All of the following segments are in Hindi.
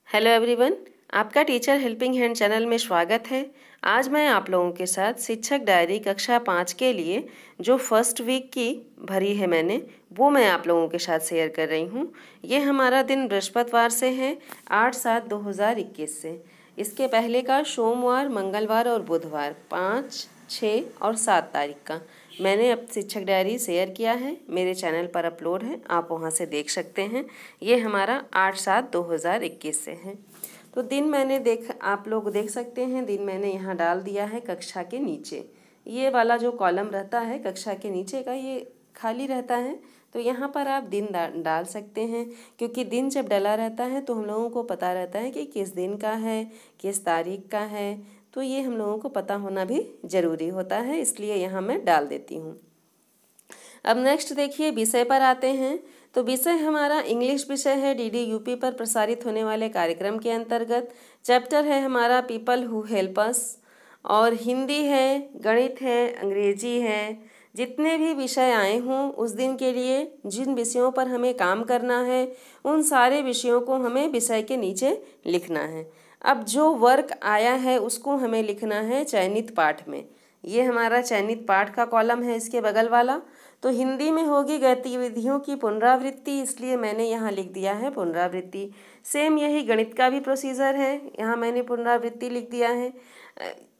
हेलो एवरीवन, आपका टीचर हेल्पिंग हैंड चैनल में स्वागत है। आज मैं आप लोगों के साथ शिक्षक डायरी कक्षा 5 के लिए जो फर्स्ट वीक की भरी है मैंने, वो मैं आप लोगों के साथ शेयर कर रही हूँ। ये हमारा दिन बृहस्पतिवार से है, 8/7/2021 से। इसके पहले का सोमवार, मंगलवार और बुधवार 5, 6 और 7 तारीख का मैंने अब शिक्षक डायरी शेयर किया है। मेरे चैनल पर अपलोड है, आप वहां से देख सकते हैं। ये हमारा 8/7/2021 से है। तो दिन मैंने आप लोग देख सकते हैं, दिन मैंने यहाँ डाल दिया है कक्षा के नीचे। ये वाला जो कॉलम रहता है कक्षा के नीचे का, ये खाली रहता है, तो यहाँ पर आप दिन डाल सकते हैं। क्योंकि दिन जब डला रहता है तो हम लोगों को पता रहता है कि किस दिन का है, किस तारीख का है, तो ये हम लोगों को पता होना भी ज़रूरी होता है, इसलिए यहाँ मैं डाल देती हूँ। अब नेक्स्ट देखिए, विषय पर आते हैं। तो विषय हमारा इंग्लिश विषय है, डीडी यूपी पर प्रसारित होने वाले कार्यक्रम के अंतर्गत। चैप्टर है हमारा पीपल हु हेल्प अस, और हिंदी है, गणित है, अंग्रेजी है। जितने भी विषय आए हों उस दिन के लिए जिन विषयों पर हमें काम करना है, उन सारे विषयों को हमें विषय के नीचे लिखना है। अब जो वर्क आया है उसको हमें लिखना है चयनित पाठ में। ये हमारा चयनित पाठ का कॉलम है, इसके बगल वाला। तो हिंदी में होगी गतिविधियों की पुनरावृत्ति, इसलिए मैंने यहाँ लिख दिया है पुनरावृत्ति। सेम यही गणित का भी प्रोसीजर है, यहाँ मैंने पुनरावृत्ति लिख दिया है।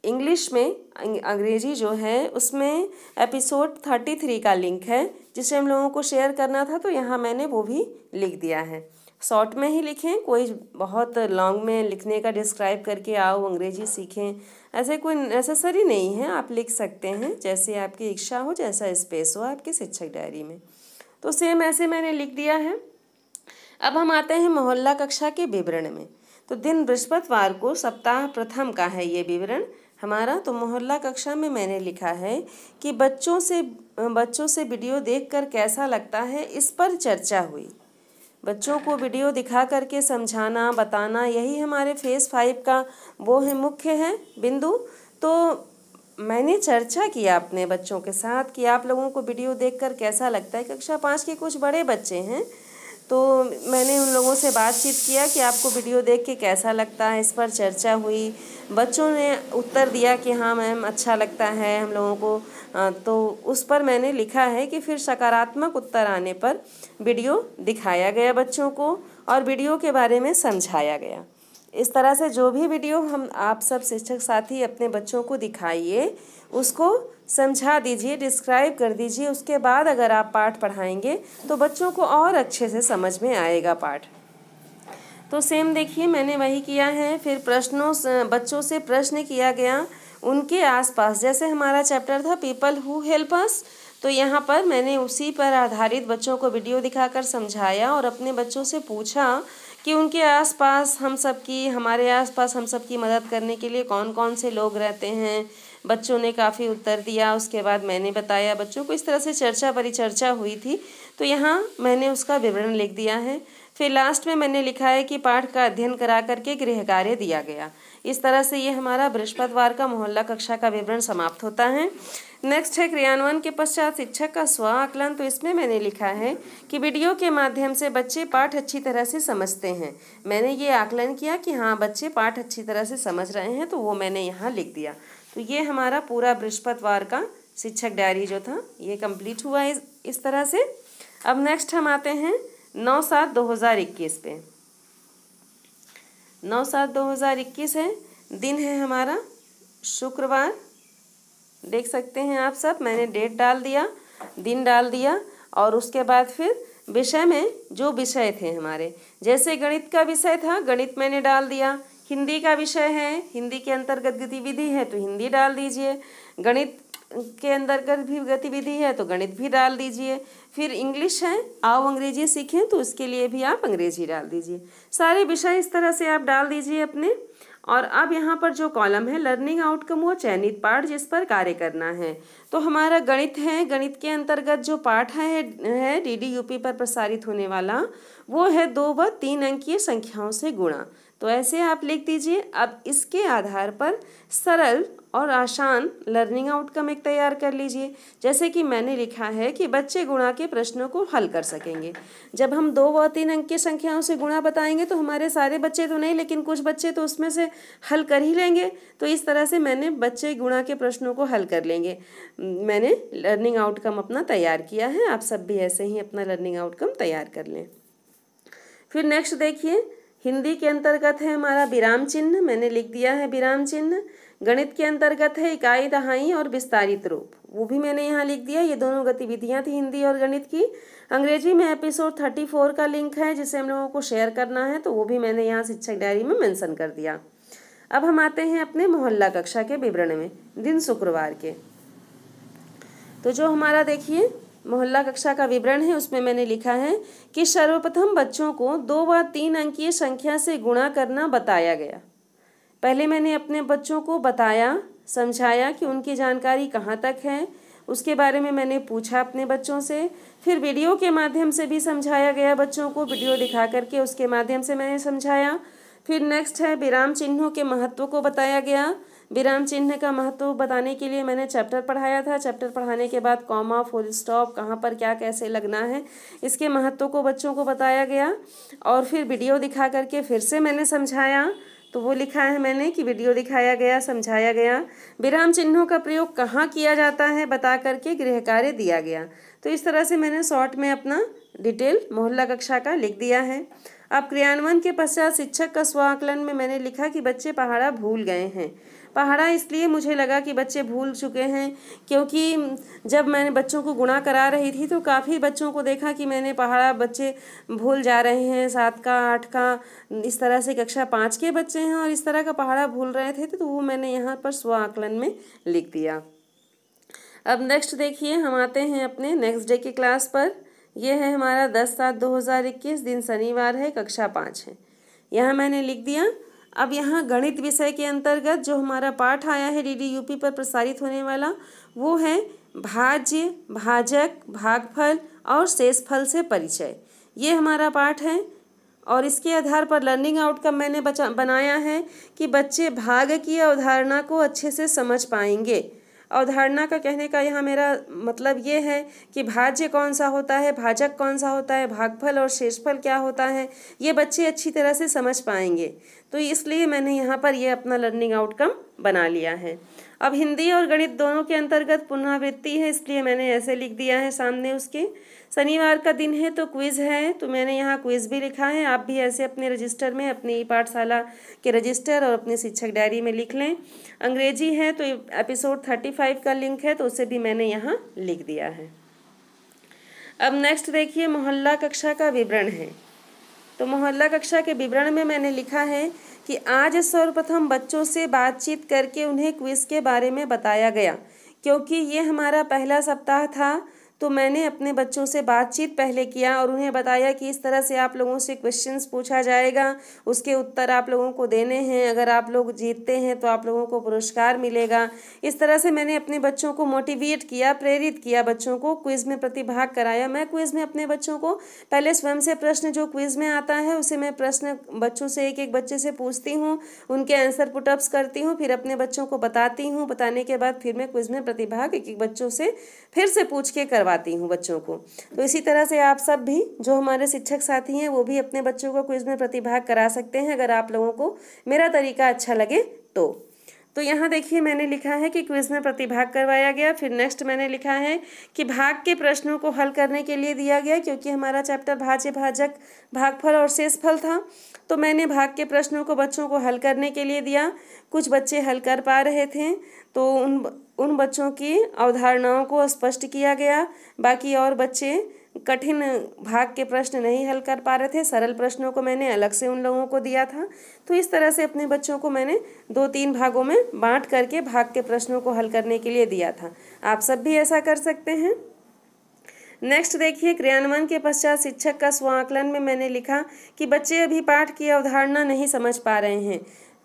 इंग्लिश में अंग्रेजी जो है उसमें एपिसोड 33 का लिंक है, जिसे हम लोगों को शेयर करना था, तो यहाँ मैंने वो भी लिख दिया है। शॉर्ट में ही लिखें, कोई बहुत लॉन्ग में लिखने का डिस्क्राइब करके आओ अंग्रेजी सीखें, ऐसे कोई नेसेसरी नहीं है। आप लिख सकते हैं जैसे आपकी इच्छा हो, जैसा स्पेस हो आपकी शिक्षक डायरी में। तो सेम ऐसे मैंने लिख दिया है। अब हम आते हैं मोहल्ला कक्षा के विवरण में। तो दिन बृहस्पतिवार को सप्ताह प्रथम का है ये विवरण हमारा। तो मोहल्ला कक्षा में मैंने लिखा है कि बच्चों से वीडियो देखकर कैसा लगता है, इस पर चर्चा हुई। बच्चों को वीडियो दिखा करके समझाना, बताना, यही हमारे फेज़ 5 का वो है, मुख्य है बिंदु। तो मैंने चर्चा किया अपने बच्चों के साथ कि आप लोगों को वीडियो देखकर कैसा लगता है। कक्षा 5 के कुछ बड़े बच्चे हैं, तो मैंने उन लोगों से बातचीत किया कि आपको वीडियो देख के कैसा लगता है, इस पर चर्चा हुई। बच्चों ने उत्तर दिया कि हाँ मैम, अच्छा लगता है हम लोगों को। तो उस पर मैंने लिखा है कि फिर सकारात्मक उत्तर आने पर वीडियो दिखाया गया बच्चों को और वीडियो के बारे में समझाया गया। इस तरह से जो भी वीडियो हम आप सब शिक्षक साथी अपने बच्चों को दिखाइए, उसको समझा दीजिए, डिस्क्राइब कर दीजिए। उसके बाद अगर आप पाठ पढ़ाएंगे तो बच्चों को और अच्छे से समझ में आएगा पाठ। तो सेम देखिए मैंने वही किया है। फिर बच्चों से प्रश्न किया गया उनके आसपास, जैसे हमारा चैप्टर था पीपल हु हेल्प अस, तो यहाँ पर मैंने उसी पर आधारित बच्चों को वीडियो दिखाकर समझाया और अपने बच्चों से पूछा कि उनके आसपास हमारे आसपास हम सब की मदद करने के लिए कौन कौन से लोग रहते हैं। बच्चों ने काफ़ी उत्तर दिया। उसके बाद मैंने बताया बच्चों को। इस तरह से परिचर्चा हुई थी, तो यहाँ मैंने उसका विवरण लिख दिया है। फिर लास्ट में मैंने लिखा है कि पाठ का अध्ययन करा करके गृह कार्य दिया गया। इस तरह से ये हमारा बृहस्पतिवार का मोहल्ला कक्षा का विवरण समाप्त होता है। नेक्स्ट है क्रियान्वयन के पश्चात शिक्षक का स्व आकलन। तो इसमें मैंने लिखा है कि वीडियो के माध्यम से बच्चे पाठ अच्छी तरह से समझते हैं। मैंने ये आकलन किया कि हाँ बच्चे पाठ अच्छी तरह से समझ रहे हैं, तो वो मैंने यहाँ लिख दिया। तो ये हमारा पूरा बृहस्पतिवार का शिक्षक डायरी जो था ये कंप्लीट हुआ इस तरह से। अब नेक्स्ट हम आते हैं 9/7/2021 पे। 9/7/2021 है, दिन है हमारा शुक्रवार। देख सकते हैं आप सब, मैंने डेट डाल दिया, दिन डाल दिया, और उसके बाद फिर विषय में जो विषय थे हमारे, जैसे गणित का विषय था गणित मैंने डाल दिया। हिंदी का विषय है, हिंदी के अंतर्गत गतिविधि है तो हिंदी डाल दीजिए। गणित के अंतर्गत भी गतिविधि है तो गणित भी डाल दीजिए। फिर इंग्लिश है, आओ अंग्रेजी सीखें, तो उसके लिए भी आप अंग्रेजी डाल दीजिए। सारे विषय इस तरह से आप डाल दीजिए अपने। और अब यहाँ पर जो कॉलम है लर्निंग आउटकम, वो चयनित पाठ जिस पर कार्य करना है। तो हमारा गणित है, गणित के अंतर्गत जो पाठ है डीडी यूपी पर प्रसारित होने वाला, वो है 2 व 3 अंकीय संख्याओं से गुणा। तो ऐसे आप लिख दीजिए। अब इसके आधार पर सरल और आसान लर्निंग आउटकम एक तैयार कर लीजिए। जैसे कि मैंने लिखा है कि बच्चे गुणा के प्रश्नों को हल कर सकेंगे। जब हम 2 व 3 अंक की संख्याओं से गुणा बताएंगे तो हमारे सारे बच्चे तो नहीं, लेकिन कुछ बच्चे तो उसमें से हल कर ही लेंगे। तो इस तरह से मैंने बच्चे गुणा के प्रश्नों को हल कर लेंगे। मैंने लर्निंग आउटकम अपना तैयार किया है। आप सब भी ऐसे ही अपना लर्निंग आउटकम तैयार कर लें। फिर नेक्स्ट देखिए, हिंदी के अंतर्गत है हमारा विराम चिन्ह, मैंने लिख दिया है विराम चिन्ह। गणित के अंतर्गत है इकाई, दहाई और विस्तारित रूप, वो भी मैंने यहाँ लिख दिया। ये दोनों गतिविधियाँ थी हिंदी और गणित की। अंग्रेजी में एपिसोड 34 का लिंक है जिसे हम लोगों को शेयर करना है, तो वो भी मैंने यहाँ शिक्षक डायरी में मेंशन कर दिया। अब हम आते हैं अपने मोहल्ला कक्षा के विवरण में, दिन शुक्रवार के। तो जो हमारा देखिए मोहल्ला कक्षा का विवरण है उसमें मैंने लिखा है कि सर्वप्रथम बच्चों को 2 व 3 अंकीय संख्या से गुणा करना बताया गया। पहले मैंने अपने बच्चों को बताया, समझाया कि उनकी जानकारी कहाँ तक है, उसके बारे में मैंने पूछा अपने बच्चों से। फिर वीडियो के माध्यम से भी समझाया गया बच्चों को, वीडियो दिखा करके उसके माध्यम से मैंने समझाया। फिर नेक्स्ट है विराम चिन्हों के महत्व को बताया गया। विराम चिन्ह का महत्व बताने के लिए मैंने चैप्टर पढ़ाया था। चैप्टर पढ़ाने के बाद कॉमा, फुल स्टॉप, कहाँ पर क्या कैसे लगना है, इसके महत्व को बच्चों को बताया गया। और फिर वीडियो दिखा करके फिर से मैंने समझाया, तो वो लिखा है मैंने कि वीडियो दिखाया गया, समझाया गया। विराम चिन्हों का प्रयोग कहाँ किया जाता है बता करके गृह कार्य दिया गया। तो इस तरह से मैंने शॉर्ट में अपना डिटेल मोहल्ला कक्षा का लिख दिया है। अब क्रियान्वयन के पश्चात शिक्षक का स्व आकलन में मैंने लिखा कि बच्चे पहाड़ा भूल गए हैं। पहाड़ा इसलिए मुझे लगा कि बच्चे भूल चुके हैं, क्योंकि जब मैंने बच्चों को गुणा करा रही थी तो काफ़ी बच्चों को देखा कि मैंने पहाड़ा बच्चे भूल जा रहे हैं। 7 का, 8 का, इस तरह से कक्षा 5 के बच्चे हैं और इस तरह का पहाड़ा भूल रहे थे, तो वो मैंने यहाँ पर स्व आकलन में लिख दिया। अब नेक्स्ट देखिए, हम आते हैं अपने नेक्स्ट डे की क्लास पर। यह है हमारा 10/7/2021, दिन शनिवार है, कक्षा 5 है। यहाँ मैंने लिख दिया। अब यहाँ गणित विषय के अंतर्गत जो हमारा पाठ आया है DDUP पर प्रसारित होने वाला, वो है भाज्य, भाजक, भागफल और शेषफल से परिचय। ये हमारा पाठ है और इसके आधार पर लर्निंग आउटकम मैंने बनाया है कि बच्चे भाग की अवधारणा को अच्छे से समझ पाएंगे। अवधारणा का कहने का यहाँ मेरा मतलब ये है कि भाज्य कौन सा होता है, भाजक कौन सा होता है, भागफल और शेषफल क्या होता है, ये बच्चे अच्छी तरह से समझ पाएंगे। तो इसलिए मैंने यहाँ पर ये अपना लर्निंग आउटकम बना लिया है। अब हिंदी और गणित दोनों के अंतर्गत पुनरावृत्ति है, इसलिए मैंने ऐसे लिख दिया है सामने उसके। शनिवार का दिन है तो क्विज़ है, तो मैंने यहाँ क्विज़ भी लिखा है। आप भी ऐसे अपने रजिस्टर में, अपनी पाठशाला के रजिस्टर और अपनी शिक्षक डायरी में लिख लें। अंग्रेजी है तो एपिसोड 35 का लिंक है, तो उसे भी मैंने यहाँ लिख दिया है। अब नेक्स्ट देखिए, मोहल्ला कक्षा का विवरण है। तो मोहल्ला कक्षा के विवरण में मैंने लिखा है कि आज सर्वप्रथम बच्चों से बातचीत करके उन्हें क्विज़ के बारे में बताया गया। क्योंकि ये हमारा पहला सप्ताह था तो मैंने अपने बच्चों से बातचीत पहले किया और उन्हें बताया कि इस तरह से आप लोगों से क्वेश्चंस पूछा जाएगा, उसके उत्तर आप लोगों को देने हैं। अगर आप लोग जीतते हैं तो आप लोगों को पुरस्कार मिलेगा। इस तरह से मैंने अपने बच्चों को मोटिवेट किया, प्रेरित किया, बच्चों को क्विज़ में प्रतिभाग कराया। मैं क्विज़ में अपने बच्चों को पहले स्वयं से प्रश्न जो क्विज़ में आता है उसे मैं प्रश्न बच्चों से एक एक बच्चे से पूछती हूँ, उनके आंसर पुटअप्स करती हूँ, फिर अपने बच्चों को बताती हूँ। बताने के बाद फिर मैं क्विज़ में प्रतिभाग एक एक बच्चों से फिर से पूछ के करवाती हूँ बच्चों को। तो इसी तरह से आप सब भी जो हमारे शिक्षक साथी हैं वो भी अपने बच्चों को क्विज़ में प्रतिभाग करा सकते हैं, अगर आप लोगों को मेरा तरीका अच्छा लगे तो यहाँ देखिए मैंने लिखा है कि क्विज़ में प्रतिभाग करवाया गया। फिर नेक्स्ट मैंने लिखा है कि भाग के प्रश्नों को हल करने के लिए दिया गया, क्योंकि हमारा चैप्टर भाज्य, भाजक, भागफल और शेषफल था, तो मैंने भाग के प्रश्नों को बच्चों को हल करने के लिए दिया। कुछ बच्चे हल कर पा रहे थे तो उन बच्चों की अवधारणाओं को स्पष्ट किया गया। बाकी और बच्चे कठिन भाग के प्रश्न नहीं हल कर पा रहे थे, सरल प्रश्नों को मैंने अलग से उन लोगों को दिया था। तो इस तरह से अपने बच्चों को मैंने 2-3 भागों में बांट करके भाग के प्रश्नों को हल करने के लिए दिया था। आप सब भी ऐसा कर सकते हैं। नेक्स्ट देखिए, क्रियान्वयन के पश्चात शिक्षक का स्व आकलन में मैंने लिखा कि बच्चे अभी पाठ की अवधारणा नहीं समझ पा रहे हैं।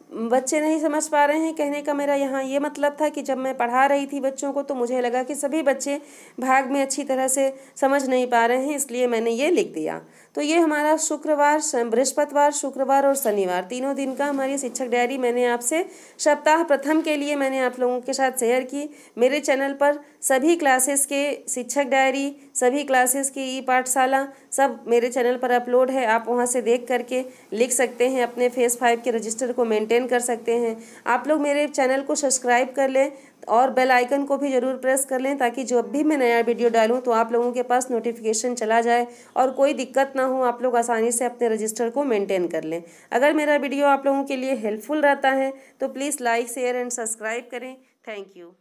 बच्चे नहीं समझ पा रहे हैं, कहने का मेरा यहाँ ये मतलब था कि जब मैं पढ़ा रही थी बच्चों को तो मुझे लगा कि सभी बच्चे भाग में अच्छी तरह से समझ नहीं पा रहे हैं, इसलिए मैंने ये लिख दिया। तो ये हमारा शुक्रवार, बृहस्पतिवार, शुक्रवार और शनिवार तीनों दिन का हमारी शिक्षक डायरी मैंने आपसे सप्ताह प्रथम के लिए मैंने आप लोगों के साथ शेयर की। मेरे चैनल पर सभी क्लासेस के शिक्षक डायरी, सभी क्लासेस की ई पाठशाला सब मेरे चैनल पर अपलोड है। आप वहां से देख करके लिख सकते हैं, अपने फेस 5 के रजिस्टर को मेंटेन कर सकते हैं। आप लोग मेरे चैनल को सब्सक्राइब कर लें और बेल आइकन को भी ज़रूर प्रेस कर लें, ताकि जब भी मैं नया वीडियो डालूं तो आप लोगों के पास नोटिफिकेशन चला जाए और कोई दिक्कत ना हो, आप लोग आसानी से अपने रजिस्टर को मेंटेन कर लें। अगर मेरा वीडियो आप लोगों के लिए हेल्पफुल रहता है तो please like, share and subscribe करें। Thank you.